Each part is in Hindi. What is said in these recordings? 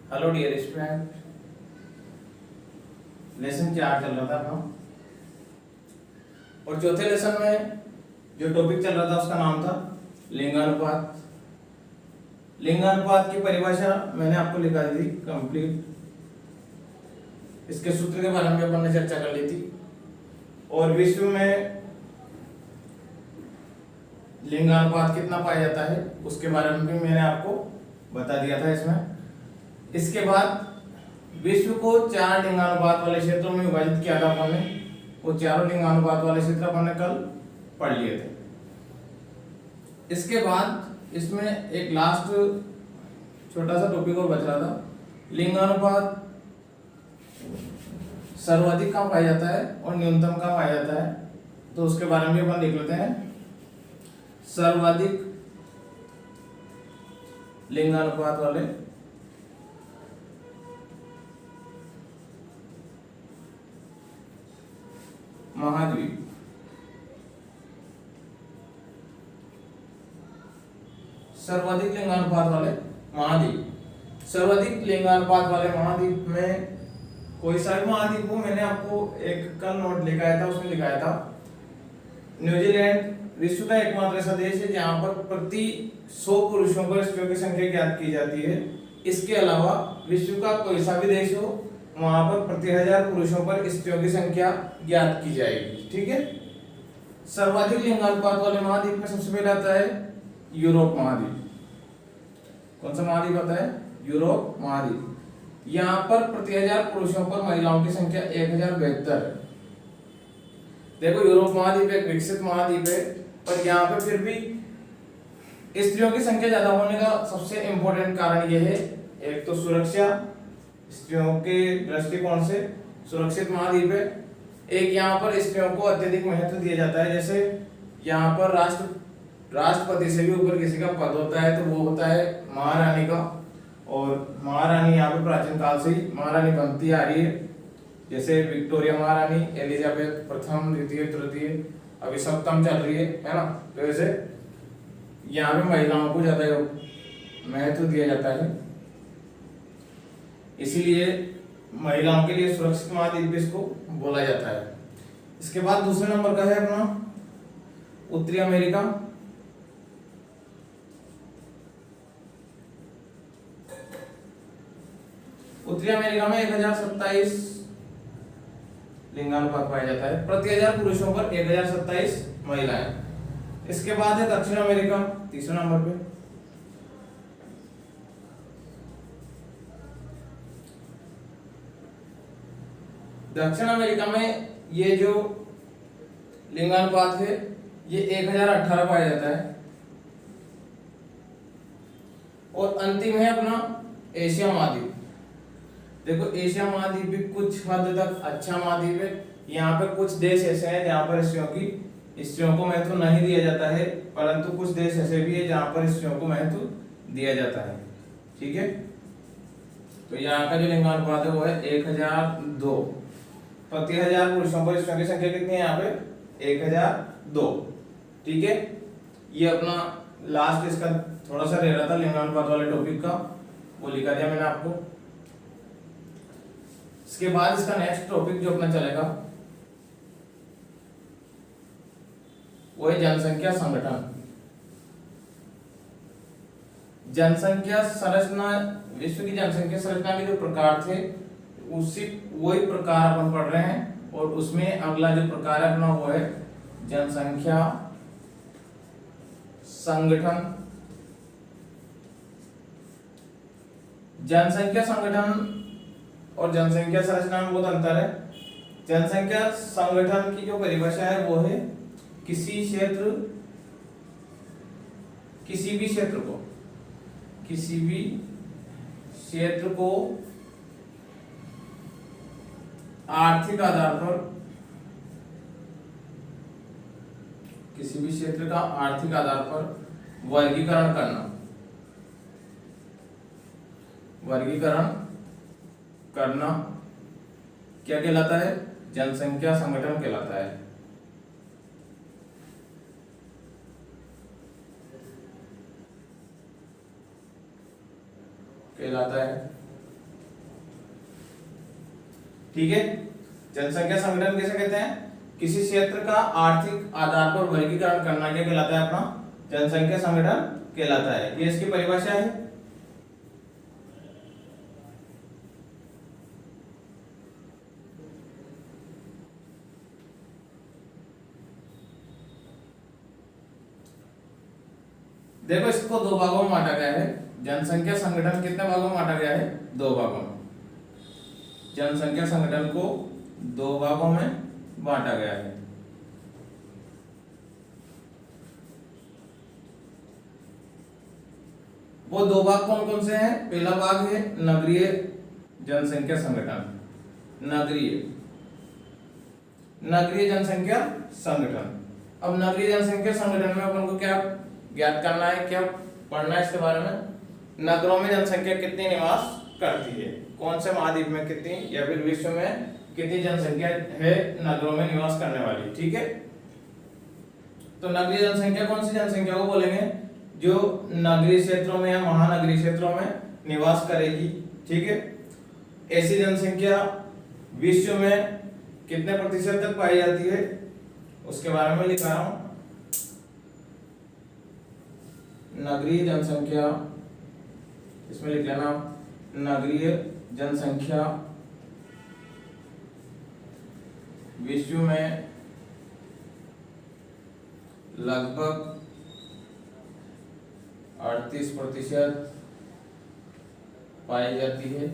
हेलो डियर स्टूडेंट, लेसन 4 चल रहा था अपना और चौथे लेसन में जो टॉपिक चल रहा था उसका नाम था लिंगानुपात। लिंगानुपात की परिभाषा मैंने आपको लिखा दी थी कंप्लीट। इसके सूत्र के बारे में अपन ने चर्चा कर ली थी और विश्व में लिंगानुपात कितना पाया जाता है उसके बारे में भी मैंने आपको बता दिया था इसमें। इसके बाद विश्व को 4 लिंगानुपात वाले क्षेत्रों में विभाजित किया था अपन ने। वो चारों लिंगानुपात वाले क्षेत्र अपन ने कल पढ़ लिए थे। इसके बाद इसमें एक लास्ट छोटा सा टॉपिक और बच रहा था, लिंगानुपात सर्वाधिक कहाँ पाया जाता है और न्यूनतम कहाँ पाया जाता है, तो उसके बारे में भी अपन देख लेते हैं। सर्वाधिक लिंगानुपात वाले महाद्वीप। सर्वाधिक लिंगानुपात वाले महाद्वीप। सर्वाधिक लिंगानुपात वाले महाद्वीप में कोई सा भी महाद्वीप हो, मैंने आपको एक कल नोट लिखाया था, उसमें लिखाया था न्यूजीलैंड विश्व का एकमात्र ऐसा देश है जहां पर प्रति 100 पुरुषों पर स्त्रियों की संख्या ज्ञात की जाती है। इसके अलावा विश्व का कोई सा भी देश हो वहां पर प्रति 1000 पुरुषों पर स्त्रियों की संख्या ज्ञात की जाएगी। ठीक है। सर्वाधिक लिंगानुपात वाले महाद्वीप में सबसे पहले आता है यूरोप महाद्वीप। कौन सा महाद्वीप आता है? यूरोप महाद्वीप। यहाँ पर प्रति 1000 पुरुषों पर महिलाओं की संख्या 1072 है। देखो यूरोप महाद्वीप एक विकसित महाद्वीप है, पर यहाँ पे फिर भी स्त्रियों की संख्या ज्यादा होने का सबसे इंपॉर्टेंट कारण यह है, एक तो सुरक्षा, स्त्रियों के दृष्टिकोण से सुरक्षित महाद्वीप है। एक यहाँ पर स्त्रियों को अत्यधिक महत्व दिया जाता है। जैसे यहाँ पर राष्ट्रपति से भी ऊपर किसी का पद होता है तो वो होता है महारानी का, और महारानी यहाँ पे प्राचीन काल से ही महारानी बनती आ रही है। जैसे विक्टोरिया महारानी, एलिजाबेथ प्रथम, द्वितीय, तृतीय, अभी सप्तम चल रही है ना। तो ऐसे यहाँ पे महिलाओं को ज्यादा महत्व दिया जाता है, इसीलिए महिलाओं के लिए सुरक्षित महाद्वीप इसको बोला जाता है। इसके बाद दूसरे नंबर का है अपना उत्तरी अमेरिका। उत्तरी अमेरिका में 1027 लिंगानुपात पाया जाता है, प्रति 1000 पुरुषों पर 1027 महिलाएं। इसके बाद है दक्षिण अमेरिका तीसरे नंबर पे। दक्षिण अमेरिका में ये जो लिंगानुपात है ये 1018 पाया जाता है। और अंतिम है अपना एशिया महाद्वीप। देखो एशिया महाद्वीप भी कुछ हद तक अच्छा महाद्वीप है। यहाँ पे कुछ देश ऐसे हैं जहाँ पर स्त्रियों को महत्व नहीं दिया जाता है, परंतु कुछ देश ऐसे भी है जहाँ पर स्त्रियों को महत्व दिया जाता है। ठीक है। तो यहाँ का जो लिंगानुपात है वो है 1002। प्रति 1000 पुरुषों पर स्त्रियों की संख्या कितनी है यहाँ पे? 1002। ठीक है। ये अपना लास्ट इसका थोड़ा सा रह रहा था लिंगानुपात वाले टॉपिक का, वो लिखा दिया मैंने आपको। इसके बाद इसका नेक्स्ट टॉपिक जो अपना चलेगा वो है जनसंख्या संगठन। जनसंख्या संरचना, विश्व की जनसंख्या संरचना के जो प्रकार थे उसी वही प्रकार अपन पढ़ रहे हैं, और उसमें अगला जो प्रकार है अपना वो है जनसंख्या संगठन। जनसंख्या संगठन और जनसंख्या संरचना में बहुत अंतर है। जनसंख्या संगठन की जो परिभाषा है वो है किसी भी क्षेत्र को आर्थिक आधार पर, किसी भी क्षेत्र का आर्थिक आधार पर वर्गीकरण करना क्या कहलाता है? जनसंख्या संगठन कहलाता है। कहलाता है। ठीक है। जनसंख्या संगठन किसे कहते हैं? किसी क्षेत्र का आर्थिक आधार पर वर्गीकरण करना क्या कहलाता है? अपना जनसंख्या संगठन कहलाता है। ये इसकी परिभाषा है। देखो इसको दो भागों में बांटा गया है। जनसंख्या संगठन कितने भागों में बांटा गया है? दो भागों में। जनसंख्या संगठन को दो भागों में बांटा गया है। वो दो भाग कौन कौन से हैं? पहला भाग है नगरीय जनसंख्या संगठन। नगरीय जनसंख्या संगठन। अब नगरीय जनसंख्या संगठन में अपन को क्या ज्ञात करना है, क्या पढ़ना है इसके बारे में? नगरों में जनसंख्या कितनी निवास करती है, कौन से महाद्वीप में कितनी या फिर विश्व में कितनी जनसंख्या है नगरों में निवास करने वाली। ठीक है, तो नगरीय जनसंख्या कौन सी जनसंख्या को बोलेंगे? जो नगरीय क्षेत्रों में या महानगरीय क्षेत्रों में निवास करेगी। ठीक है, ऐसी जनसंख्या विश्व में कितने प्रतिशत तक पाई जाती है उसके बारे में लिखा रहा हूं। नगरीय जनसंख्या, इसमें लिख लेना नगरीय जनसंख्या विश्व में लगभग 38% पाई जाती है।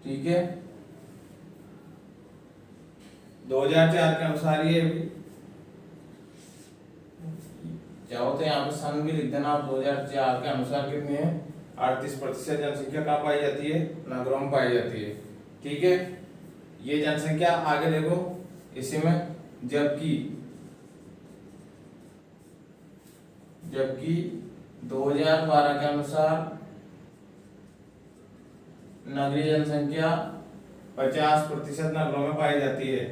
ठीक है, 2004 के अनुसार ये भी चाहो तो यहाँ पे सन भी लिख देना आप। 2004 के अनुसार कितनी है? 38% जनसंख्या कहाँ पाई जाती है? नगरों में पाई जाती है। ठीक है, ये जनसंख्या आगे देखो इसी में, जबकि 2012 के अनुसार नगरीय जनसंख्या 50% नगरों में पाई जाती है।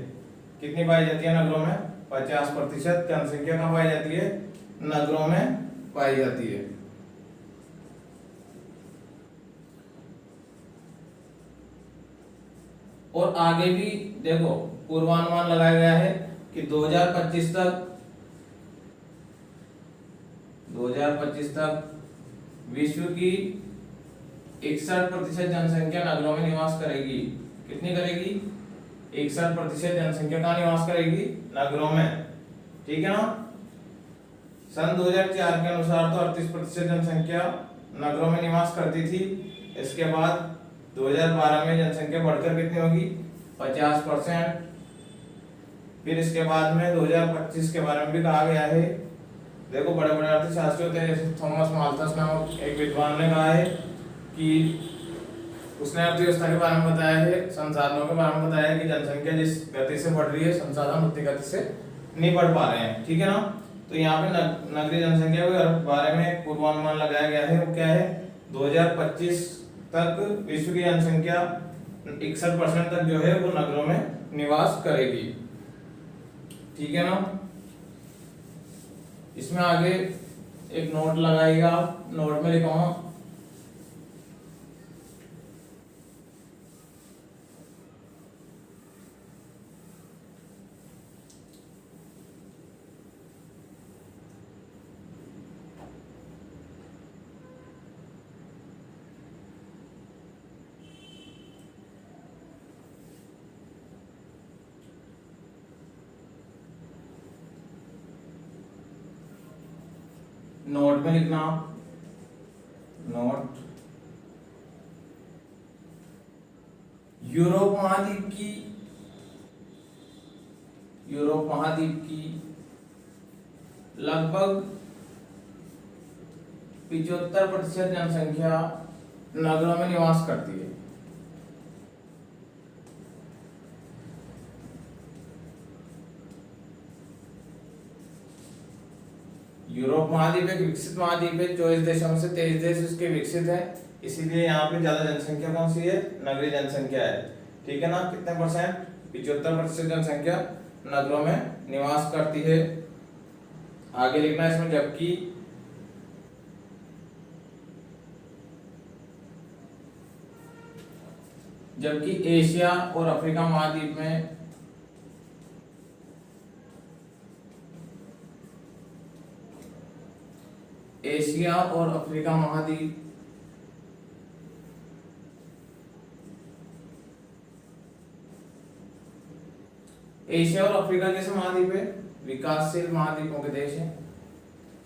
कितनी पाई जाती है नगरों में? 50% जनसंख्या कहाँ पाई जाती है? नगरों में पाई जाती है। और आगे भी देखो पूर्वानुमान लगाया गया है कि 2025 तक विश्व की 61% जनसंख्या नगरों में निवास करेगी। कितनी करेगी? 61% जनसंख्या का निवास करेगी नगरों में। ठीक है ना। सन 2004 के अनुसार तो 38% जनसंख्या नगरों में निवास करती थी। इसके बाद 2012 में जनसंख्या बढ़कर कितनी होगी? 50%। फिर इसके बाद में 2025 के बारे में भी कहा गया है। देखो बड़े बड़े अर्थशास्त्री होते हैं, जैसे थॉमस माल्थस नामक एक विद्वान ने कहा है कि उसने अर्थव्यवस्था के बारे में बताया है, संसाधनों के बारे में बताया है कि जनसंख्या जिस गति से बढ़ रही है संसाधन उतनी गति से नहीं बढ़ पा रहे हैं। ठीक है ना। तो यहाँ पे नगरीय जनसंख्या के बारे में पूर्वानुमान लगाया गया है। वो क्या है? 2025 तक विश्व की जनसंख्या 61% तक जो है वो नगरों में निवास करेगी। ठीक है ना। इसमें आगे एक नोट लगाइएगा आप। नोट में लिखूंगा नोट में लिखना नोट यूरोप महाद्वीप की लगभग 75% जनसंख्या नगरों में निवास करती है। यूरोप महाद्वीप एक विकसित महाद्वीप है। 24 देशों में से 23 देश इसके विकसित है, इसीलिए यहाँ पे ज्यादा जनसंख्या कौन सी है? नगरीय जनसंख्या है। ठीक है ना। कितने परसेंट? 75% जनसंख्या नगरों में निवास करती है। आगे लिखना है इसमें, जबकि जबकि एशिया और अफ्रीका महाद्वीप में एशिया और अफ्रीका महाद्वीप एशिया और अफ्रीका कैसे महाद्वीप है? विकासशील महाद्वीपों के देश है,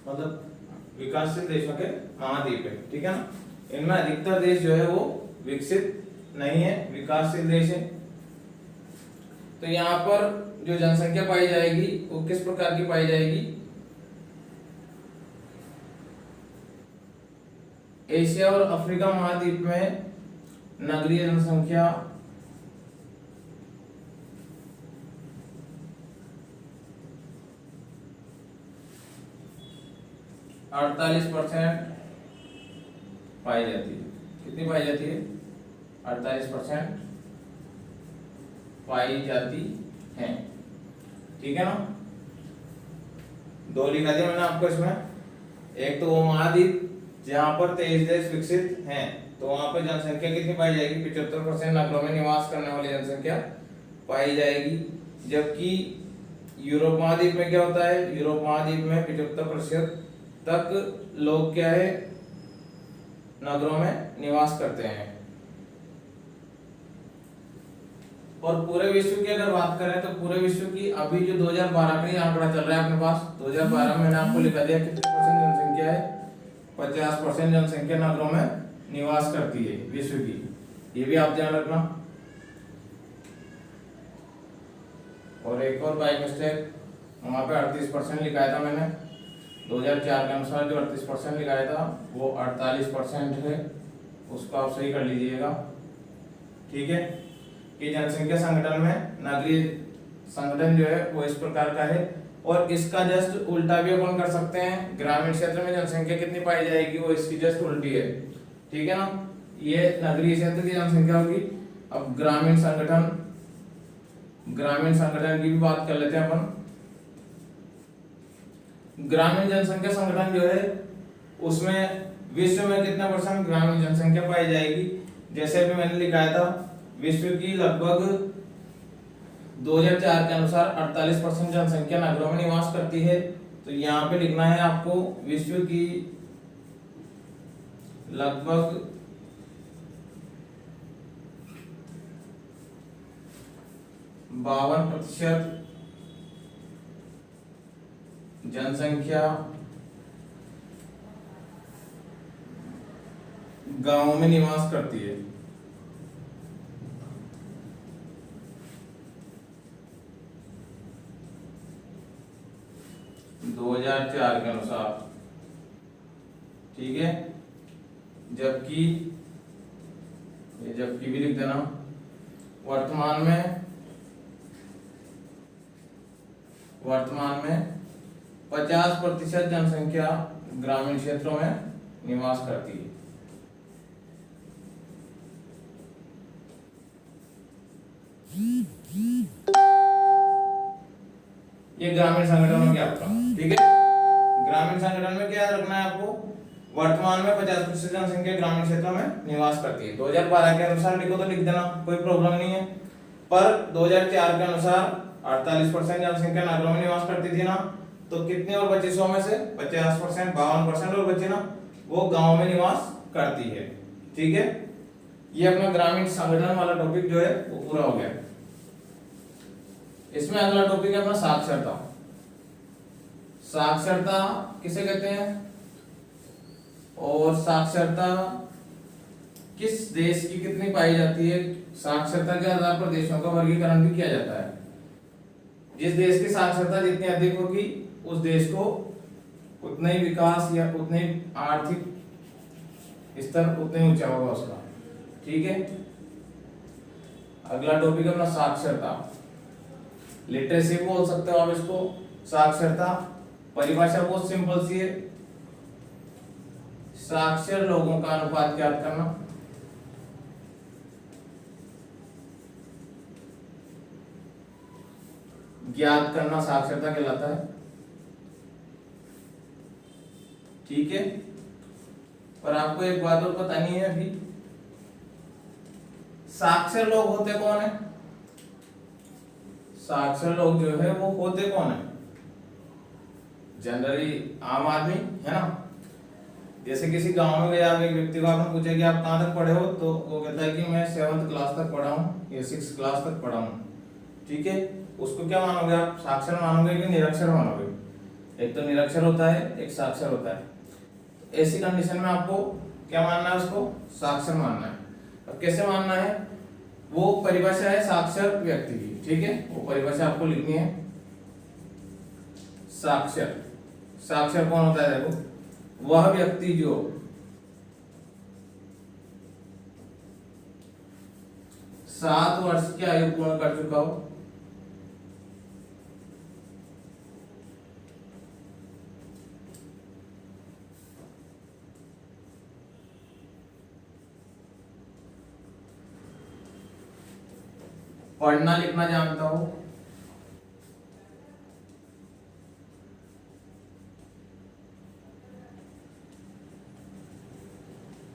मतलब विकासशील देशों के महाद्वीप है, ठीक है ना। इनमें अधिकतर देश जो है वो विकसित नहीं है, विकासशील देश है। तो यहाँ पर जो जनसंख्या पाई जाएगी वो किस प्रकार की पाई जाएगी? एशिया और अफ्रीका महाद्वीप में नगरीय जनसंख्या 48% पाई जाती है। कितनी पाई जाती है? 48% पाई जाती है, ठीक है ना। दो लिखा दिया मैंने आपको इसमें। एक तो वो महाद्वीप जहां पर 23 देश विकसित हैं, तो वहां पर जनसंख्या कितनी पाई जाएगी? 75% नगरों में निवास करने वाली जनसंख्या पाई जाएगी। जबकि यूरोप महाद्वीप में क्या होता है? यूरोप महाद्वीप में 75% तक लोग क्या है? नगरों में निवास करते हैं। और पूरे विश्व की अगर बात करें तो पूरे विश्व की अभी जो 2012 का आंकड़ा चल रहा है अपने पास, 2012 में मैंने आपको लिखा दिया कितने परसेंट जनसंख्या है? 50% जनसंख्या नगरों में निवास करती है विश्व की, ये भी आप ध्यान रखना। और एक और बाई मिस्टेक वहां पे 38% लिखाया था मैंने, 2004 के अनुसार जो 38% लिखाया था वो 48% है, उसको आप सही कर लीजिएगा, ठीक है। कि जनसंख्या संगठन में नगरीय संगठन जो है वो इस प्रकार का है। और इसका जस्ट उल्टा भी अपन कर सकते हैं, ग्रामीण क्षेत्र में जनसंख्या कितनी पाई जाएगी वो इसकी जस्ट उल्टी है, ठीक है ना। ये नगरीय क्षेत्र की जनसंख्या होगी। अब ग्रामीण संगठन की भी बात कर लेते हैं अपन। ग्रामीण जनसंख्या संगठन जो है उसमें विश्व में कितना परसेंट ग्रामीण जनसंख्या पाई जाएगी? जैसे अभी मैंने लिखाया था, विश्व की लगभग 2004 के अनुसार 48% जनसंख्या नगरों में निवास करती है। तो यहाँ पे लिखना है आपको विश्व की लगभग 52% जनसंख्या गांवों में निवास करती है। दो 2004 के अनुसार, ठीक है। जबकि भी लिख देना, वर्तमान में 50% जनसंख्या ग्रामीण क्षेत्रों में निवास करती है। ये ग्रामीण संगठन में क्या आपका, ठीक है। ग्रामीण संगठन में क्या रखना है आपको? वर्तमान में 50% जनसंख्या ग्रामीण क्षेत्रों में निवास करती है। 2012 के अनुसार लिखो तो लिख देना, कोई प्रॉब्लम नहीं है। पर 2004 के अनुसार 48% जनसंख्या नगरों में निवास करती थी ना, तो कितने और बचे 100 में से? 50%, 52% और बचे ना, वो गांव में निवास करती है, ठीक है। ये अपना ग्रामीण संगठन वाला टॉपिक जो है वो पूरा हो गया। इसमें अगला टॉपिक है अपना साक्षरता। साक्षरता किसे कहते हैं और साक्षरता किस देश की कितनी पाई जाती है? साक्षरता के आधार पर देशों का वर्गीकरण भी किया जाता है। जिस देश की साक्षरता जितनी अधिक होगी उस देश को उतना ही विकास या उतने आर्थिक स्तर उतने ऊंचा होगा उसका, ठीक है। अगला टॉपिक अपना साक्षरता, लिटरेसी बोल सकते हो आप इसको। साक्षरता परिभाषा बहुत सिंपल सी है, साक्षर लोगों का अनुपात ज्ञात करना। ज्ञात करना साक्षरता कहलाता है, ठीक है। पर आपको एक बात और पता नहीं है अभी, साक्षर लोग होते कौन है? साक्षर लोग जो है वो होते कौन है? जनरली आम आदमी, है ना। जैसे किसी गांव में गया एक व्यक्ति को आपने पूछा कि आप कहाँ तक पढ़े हो, तो वो कहता है कि मैं 7th क्लास तक पढ़ा हूँ या 6th क्लास तक पढ़ा हूँ, ठीक है। उसको क्या मानोगे आप? साक्षर मानोगे कि निरक्षर मानोगे? एक तो निरक्षर होता है, एक साक्षर होता है। ऐसी कंडीशन में आपको क्या मानना है? उसको साक्षर मानना है। अब कैसे मानना है? वो परिभाषा है साक्षर व्यक्ति की, ठीक है। वो परिभाषा आपको लिखनी है। साक्षर, साक्षर कौन होता है? देखो, वह व्यक्ति जो 7 वर्ष की आयु पूर्ण कर चुका हो, पढ़ना लिखना जानता हो,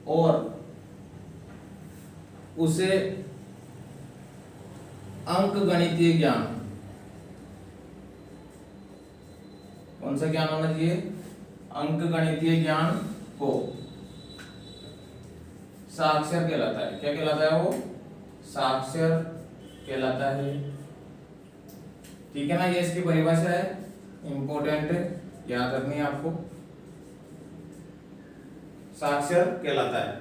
और उसे अंक गणितीय ज्ञान, कौन सा ज्ञान होना चाहिए? अंक गणितीय ज्ञान हो, साक्षर कहलाता है। क्या कहलाता है वो? साक्षर कहलाता है, ठीक है ना। ये इसकी परिभाषा है, इंपॉर्टेंट है, याद रखनी है आपको। साक्षर कहलाता है,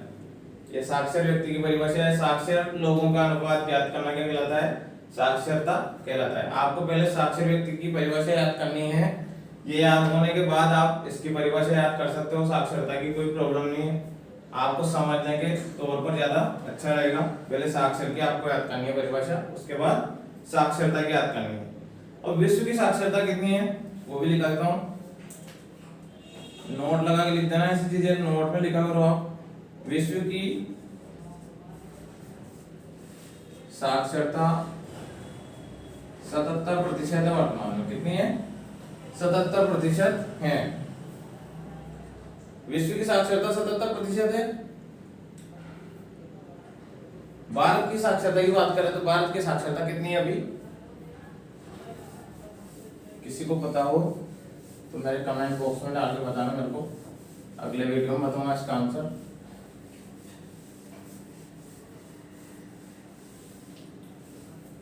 ये साक्षर व्यक्ति की परिभाषा है। साक्षर लोगों का अनुपात ज्ञात करना क्या कहलाता है? साक्षरता कहलाता है। आपको पहले साक्षर व्यक्ति की परिभाषा याद करनी है। ये याद होने के बाद आप इसकी परिभाषा याद कर सकते हो। साक्षरता की कोई प्रॉब्लम नहीं है, आपको समझने के तौर पर ज्यादा अच्छा रहेगा। पहले साक्षर की आपको याद करनी है परिभाषा, उसके बाद साक्षरता की याद करनी है। और विश्व की साक्षरता कितनी है वो भी लिखा देता हूँ, नोट लगा के लिख देना। ऐसी चीजें नोट में लिखा करो आप। विश्व की साक्षरता 77% है वर्तमान में। कितनी है? 77% है। विश्व की साक्षरता 77% है। भारत की साक्षरता की बात करें तो भारत की साक्षरता कितनी है अभी? किसी को पता हो तो मेरे कमेंट बॉक्स में डाल के बताना मेरे को, अगले वीडियो में बताऊंगा इसका आंसर।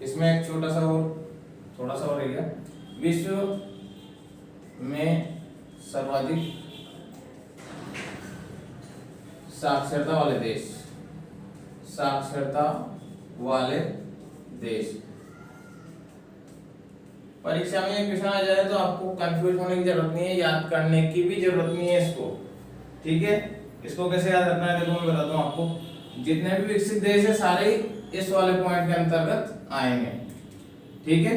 इसमें एक छोटा सा और थोड़ा सा और रह गया। विश्व में सर्वाधिक साक्षरता वाले देश, साक्षरता वाले देश। परीक्षा में ये क्वेश्चन आ जाए तो आपको कंफ्यूज होने की जरूरत नहीं है, याद करने की भी जरूरत नहीं है इसको, ठीक है। इसको कैसे याद रखना है देखो मैं बताता हूँ आपको। जितने भी विकसित देश है सारे इस वाले पॉइंट के अंतर्गत आएंगे, ठीक है।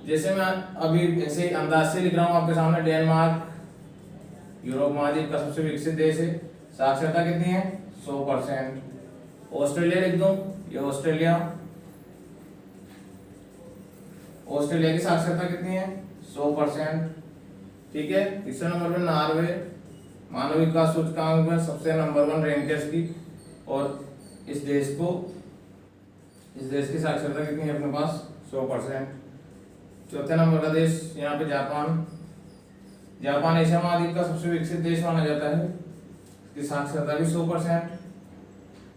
जैसे मैं अभी ऐसे अंदाज से लिख रहा हूँ आपके सामने, डेनमार्क यूरोप महाद्वीप का सबसे विकसित देश है, साक्षरता कितनी है? 100%। ऑस्ट्रेलिया लिख दूं, ये ऑस्ट्रेलिया, ऑस्ट्रेलिया की साक्षरता कितनी है? 100%, ठीक है। तीसरे नंबर पे नॉर्वे, मानव विकास सूचकांक में सबसे नंबर 1 रैंक है इसकी, और इस देश की साक्षरता कितनी है अपने पास? 100%। चौथे नंबर का देश यहाँ पे जापान, जापान एशिया महाद्वीप का सबसे विकसित देश माना जाता है, इसकी साक्षरता भी 100%।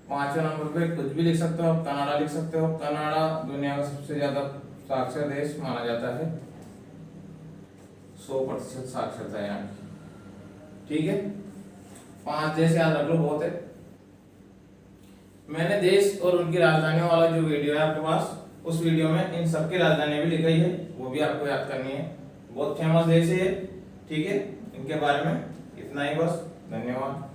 पांचवें नंबर पे कुछ भी लिख सकते हो, कनाडा लिख सकते हो, कनाडा दुनिया का सबसे ज्यादा साक्षर देश माना जाता है, 100% साक्षरता है यहाँ की, ठीक है। 5 देश याद रख लो, बहुत है। मैंने देश और उनकी राजधानियों वाला जो वीडियो है आपके पास, उस वीडियो में इन सबकी राजधानियां भी लिखाई है, वो भी आपको याद करनी है। बहुत फेमस देश है, ठीक है। इनके बारे में इतना ही बस, धन्यवाद।